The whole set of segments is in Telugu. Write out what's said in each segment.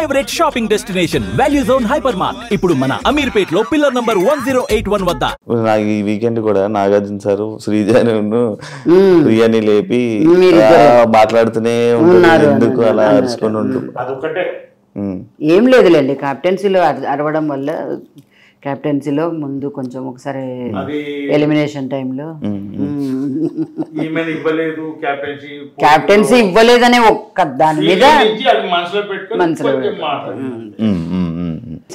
Favourite shopping destination value zone hyper mart ఇప్పుడు మన అమీర్పేట్ లో పిల్లర్ నంబర్ 1081 వద్ద. నాకు ఈ వీకెండ్ కూడా నాగార్జున సార్ శ్రీజాను ప్రియాని లేపి మాట్లాడుతూనే ఉంటారు, ఎందుకు అలా అరుచుకొని ఉంటుంది. ఏం లేదులేండి, క్యాప్టెన్సీలో అరవడం వల్ల క్యాప్టెన్సీలో ముందు కొంచెం ఒకసారి ఎలిమినేషన్ టైంలో క్యాప్టెన్సీ ఇవ్వలేదనే ఒక్క దాని మీద మనసులో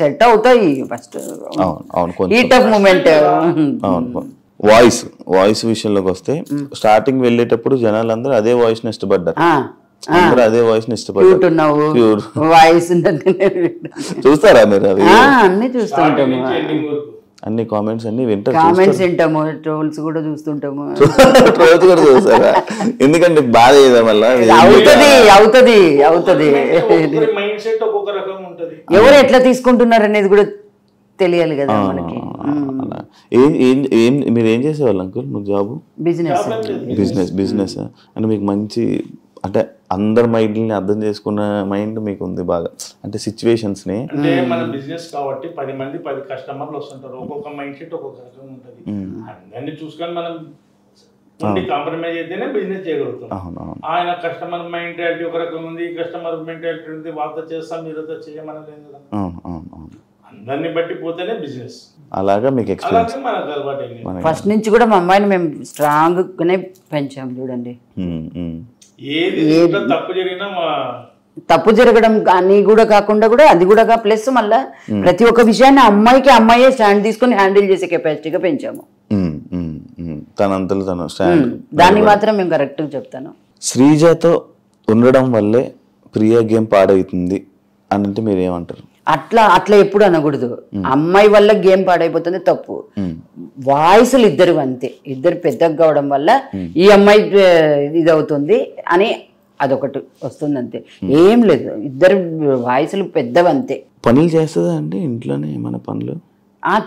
సెట్ అవుతాయి ఫస్ట్ హీట్ ఆఫ్ మూమెంట్. వాయిస్ విషయంలోకి వస్తే స్టార్టింగ్ వెళ్ళేటప్పుడు జనాలందరూ అదే వాయిస్ ని ఇష్టపడ్డారు, అదే వాయిస్ ని ఇష్టపడ్డారు. వాయిస్ చూస్తారా మీరు? అన్ని చూస్తుంటాము, అన్ని కామెంట్స్ అన్ని వింటారు, కామెంట్స్ వింటాము, ట్రోల్స్ కూడా చూస్తుంటాము. ట్రోల్స్ కూడా చూస్తారా? ఎందుకంటే బాధ అవుతుంది ఎవరు ఎట్లా తీసుకుంటున్నారు అనేది కూడా తెలియాలి కదా మనకి. మీరు ఏం చేసేవాళ్ళు అంకుల్? మీకు జాబ్? బిజినెస్ అంటే మీకు మంచి, అంటే అందరి మైండ్ ని అర్థం చేసుకున్న మైండ్ మీకు ఉంది బాగా, అంటే సిచ్యువేషన్స్ ని. అంటే మన బిజినెస్ కాబట్టి 10 మంది 10 కస్టమర్లు వస్తుంటారు, ఒక్కొక్క మైండ్ సెట్ ఒక్కొక్క రకం ఉంటుంది. అందరినీ చూసుకొని మనం కాంప్రమైజ్ అయితేనే బిజినెస్ చేయగలుగుతాం. ఆయన కస్టమర్ మెంటాలిటీ ఒక రకం ఉంది, కస్టమర్ మెంటాలిటీ ఉంది, వాళ్ళతో చేస్తాం మీరుతో చేయమని లేదు కదా. అందరిని బట్టి పోతేనే బిజినెస్. అలాగా మీకు ఎక్స్పీరియన్స్ మనకు అలవాటు. ఫస్ట్ నుంచి కూడా మా అమ్మాయిని మేము స్ట్రాంగ్ గానే పెంచాం చూడండి. తప్పు జరగడం కానీ కూడా కాకుండా కూడా అది కూడా ప్లస్ మళ్ళా ప్రతి ఒక్క విషయాన్ని అమ్మాయే స్టాండ్ తీసుకుని హ్యాండిల్ చేసే కెపాసిటీగా పెంచాము. దాన్ని మాత్రం మేము కరెక్ట్ చెప్తాను. శ్రీజతో ఉండడం వల్లే ప్రియా గేమ్ పాడవుతుంది అని అంటే మీరు ఏమంటారు? అట్లా ఎప్పుడు అనకూడదు. అమ్మాయి వల్ల గేమ్ పాడైపోతుంది తప్పు. వాయిస్లు ఇద్దరు అంతే, ఇద్దరు పెద్దగా కావడం వల్ల ఈ అమ్మాయి ఇది అవుతుంది అని అదొకటి వస్తుంది అంతే, ఏం లేదు. ఇద్దరు వాయిస్లు పెద్దవంతే. పనులు చేస్తుందా అండి ఇంట్లోనే? ఏమైనా పనులు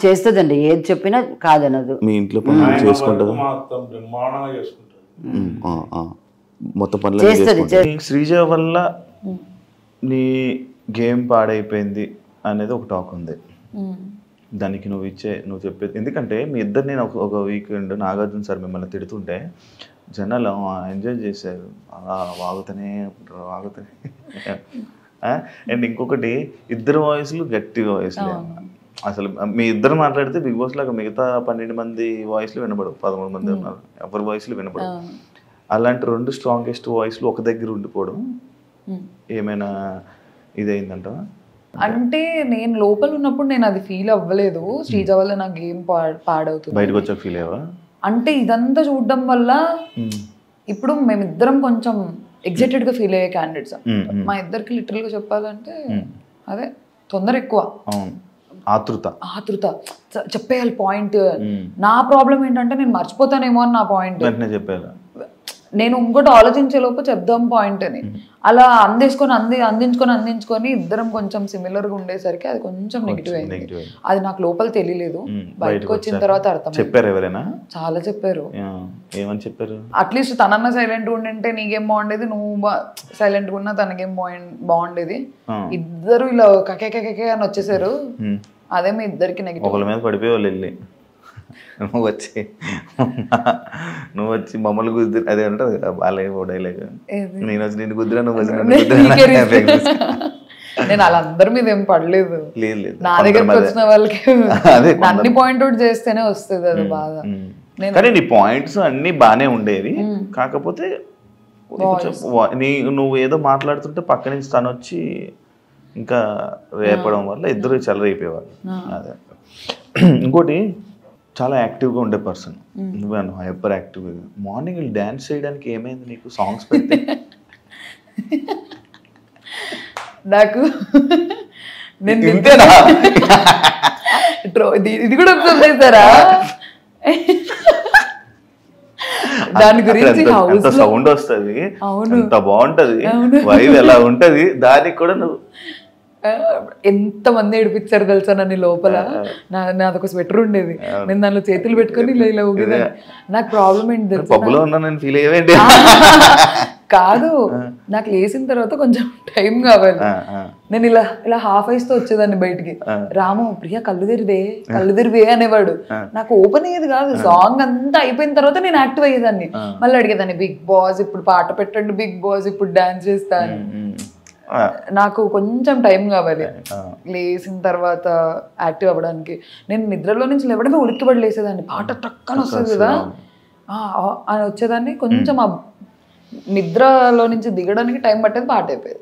చేస్తుందండి, ఏది చెప్పినా కాదనదు. మీ ఇంట్లో పనులు చేసుకుంటుందా? మొత్తం పనులు చేస్తుంది. శ్రీజ వల్ల నీ గేమ్ పాడైపోయింది అనేది ఒక టాక్ ఉంది, దానికి నువ్వు చెప్పేది. ఎందుకంటే మీ ఇద్దరు, నేను ఒక వీకెండ్ నాగార్జున సార్ మిమ్మల్ని తిడుతుంటే జనాలు ఎంజాయ్ చేశారు, అలా వాగుతూనే అండ్ ఇంకొకటి ఇద్దరు వాయిస్లు గట్టి వాయిస్లు. అసలు మీ ఇద్దరు మాట్లాడితే బిగ్ బాస్ లాగా మిగతా 12 మంది వాయిస్లు వినపడవు, 13 మంది ఉన్నారు, ఎవరి వాయిస్లు వినపడవు. అలాంటి 2 స్ట్రాంగెస్ట్ వాయిస్లు ఒక దగ్గర ఉండిపోవడం ఏమైనా ఇదైందంట? అంటే నేను లోపల ఉన్నప్పుడు నేను అది ఫీల్ అవ్వలేదు, శ్రీజ వల్ల నా గేమ్ పాడవుతుంది. బయటకు వచ్చాక ఫీల్ అయ్యావా? అంటే ఇదంతా చూడడం వల్ల ఇప్పుడు మేమిద్దరం కొంచెం ఎగ్జైటెడ్ గా ఫీల్ అయ్యే క్యాండిడేట్స్. మా ఇద్దరికి లిటరల్ గా చెప్పాలంటే అదే తొందర ఎక్కువ, ఆతృత చెప్పేయాలి పాయింట్. నా ప్రాబ్లం ఏంటంటే నేను మర్చిపోతానేమో అని నా పాయింట్ చెప్పాను. నేను ఇంకోటి ఆలోచించే లోపు చెప్దాం పాయింట్ అని అలా అందించుకొని ఇద్దరం కొంచెం సిమిలర్ గా ఉండేసరికి అది కొంచెం నెగిటివ్ అయింది. అది నాకు లోపల తెలియలేదు, బయటకు వచ్చిన తర్వాత అర్థం. చెప్పారు ఎవరైనా? చాలా చెప్పారు. ఏమని చెప్పారు? అట్లీస్ట్ తనన్న సైలెంట్ ఉండింటే నీకేం బాగుండేది, నువ్వు సైలెంట్ ఉన్నా తనకేం బాగుండేది. ఇద్దరు ఇలా కకే అని వచ్చేసారు, అదే మీ ఇద్దరికి నెగిటివ్. ఒకళ్ళ మీద పడిపోయేవాళ్ళు వెళ్ళి నువ్వు వచ్చి మమ్మల్ని గుద్దు, అదే ఉంటుంది బాలయ్య డైలాగ్, నేను వచ్చి నేను గుద్దురా, నువ్వు వచ్చి నేను వాళ్ళందరి మీద ఏం పడలేదు. నా దగ్గరకు వచ్చిన వాళ్ళకి అన్ని పాయింట్ అవుట్ చేస్తేనే వస్తుంది అది బాగా. కానీ నీ పాయింట్స్ అన్ని బానే ఉండేవి, కాకపోతే నువ్వు ఏదో మాట్లాడుతుంటే పక్క నుంచి తను వచ్చి ఇంకా రేపడం వల్ల ఇద్దరు చెలరైపోయేవాళ్ళు. అదే ఇంకోటి, చాలా యాక్టివ్గా ఉండే పర్సన్ నువ్వే, హైపర్ యాక్టివ్గా. మార్నింగ్ డ్యాన్స్ చేయడానికి ఏమైంది నీకు? సాంగ్స్ పెడితే నాకు ఇది కూడా వస్తుందేసారా దాని గురించి సౌండ్ వస్తుంది, అంత బాగుంటది, వైబ్ ఎలా ఉంటది, దానికి కూడా నువ్వు ఎంత మంది ఏడిపించారు తెలుసా నన్ను లోపల. నాదొక స్వెటర్ ఉండేది, నేను దానిలో చేతులు పెట్టుకుని ఇలా ఊగేదాన్ని. నాకు ప్రాబ్లం ఏంటి తెలుసా, కాదు, నాకు లేచిన తర్వాత కొంచెం టైం కావాలి. నేను ఇలా ఇలా హాఫ్ ఐస్ తో వచ్చేదాన్ని బయటికి. రాము ప్రియా కళ్ళు తెరివే అనేవాడు. నాకు ఓపెన్ అయ్యేది కాదు. సాంగ్ అంతా అయిపోయిన తర్వాత నేను యాక్టివ్ అయ్యేదాన్ని. మళ్ళీ అడిగేదాన్ని, బిగ్ బాస్ ఇప్పుడు పాట పెట్టండి, బిగ్ బాస్ ఇప్పుడు డాన్స్ చేస్తాను. నాకు కొంచెం టైం కావాలి లేచిన తర్వాత యాక్టివ్ అవ్వడానికి. నేను నిద్రలో నుంచి లేవడమే ఉలిక్కిపడి లేసేదాన్ని. పాట టక్కన వస్తుంది కదా అని వచ్చేదాన్ని. కొంచెం నిద్రలో నుంచి దిగడానికి టైం పట్టేది, పాట అయిపోయేది.